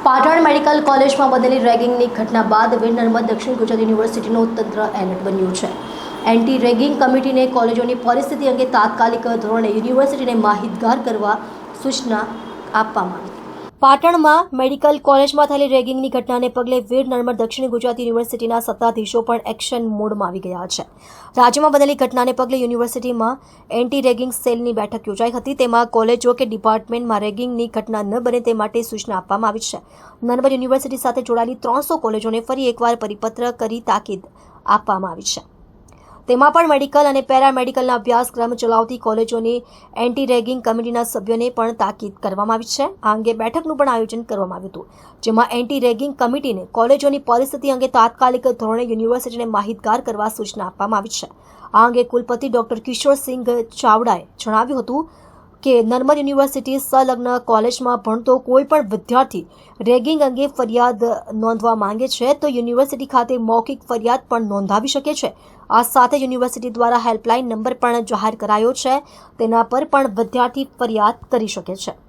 Patan medical કોલેજમાં બનેલી રેગિંગની ઘટના બાદ વીર નર્મદ દક્ષિણ ગુજરાત યુનિવર્સિટીનો તંત્ર એલર્ટ બન્યું છે. એન્ટી રેગિંગ કમિટીને કોલેજોની પરિસ્થિતિ અંગે તાત્કાલિક ધોરણે યુનિવર્સિટીને માહિતગાર કરવા સૂચના આપવામાં આવી. પાટણમાં મેડિકલ કોલેજમાં થયેલી રેગિંગની ઘટનાને પગલે વીર નર્મદ દક્ષિણ ગુજરાત યુનિવર્સિટીના સત્તાધીશો પણ એક્શન મોડમાં આવી ગયા છે. રાજ્યમાં બનેલી ઘટનાને પગલે યુનિવર્સિટીમાં એન્ટી રેગિંગ સેલની બેઠક યોજાઈ હતી. તેમાં કોલેજો કે ડિપાર્ટમેન્ટમાં રેગિંગની ઘટના ન બને તે માટે સૂચના આપવામાં આવી છે. નર્મદ યુનિવર્સિટી સાથે જોડાયેલી 300 કોલેજોને ફરી એકવાર પરિપત્ર કરી તાકીદ આપવામાં આવી છે. તેમાં પણ મેડિકલ અને પેરામેડિકલના અભ્યાસક્રમ ચલાવતી કોલેજોની એન્ટી રેગિંગ કમિટીના સભ્યોને પણ તાકીદ કરવામાં આવી છે. આ અંગે બેઠકનું પણ આયોજન કરવામાં આવ્યું હતું, જેમાં એન્ટી રેગિંગ કમિટીને કોલેજોની પરિસ્થિતિ અંગે તાત્કાલિક ધોરણે યુનિવર્સિટીને માહિતગાર કરવા સૂચના આપવામાં આવી છે. આ અંગે કુલપતિ ડોક્ટર કિશોરસિંહ ચાવડાએ જણાવ્યું હતું કે નર્મદ યુનિવર્સિટી સંલગ્ન કોલેજમાં ભણતો કોઈ પણ વિદ્યાર્થી રેગિંગ અંગે ફરિયાદ નોંધવા માંગે છે તો યુનિવર્સિટી ખાતે મૌખિક ફરિયાદ પણ નોંધાવી શકે છે. આ સાથે યુનિવર્સિટી દ્વારા હેલ્પલાઇન નંબર પણ જાહેર કરાયો છે, તેના પર પણ વિદ્યાર્થી ફરિયાદ કરી શકે છે.